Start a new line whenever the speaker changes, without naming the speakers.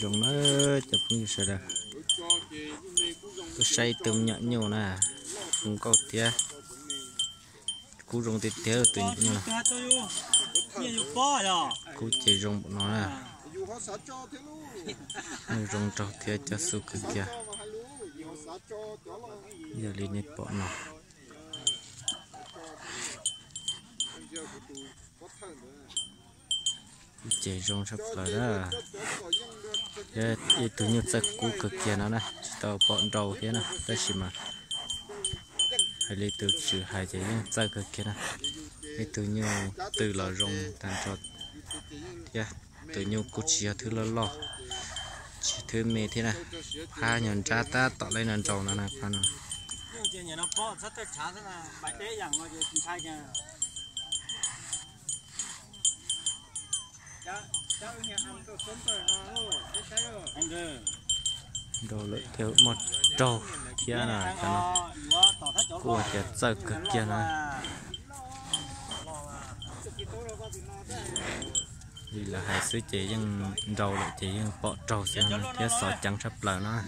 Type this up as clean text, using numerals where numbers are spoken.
rồng nó chụp như sao đây tôi say tôm nhọn nhiều nè không có tía cú rồng tía tía từ như là cú chạy rồng nó nè rồng trâu tía cho su cực kia giờ lên nhét bỏ nó chạy rong sắp lại đó, cái từ nhiều sắc cú cực kia nó nè, tao bọn rau thế nè, đây xí mà, hay lấy từ chữ hai chạy những sắc cực kia nè, cái từ nhiều từ là rong tan trọt, yeah, từ nhiều cú chia thứ là lo, thứ mê thế nè, hai nhận cha ta tạo lên nền trâu nè nè, phan nè. Đồ lợi theo một trâu kia là cho nó của chợ sơ cực kia này vì là hai sứ chỉ nhưng rau lại chỉ nhưng bỏ trâu xem nó thiết sỏi trắng sắp lờ nó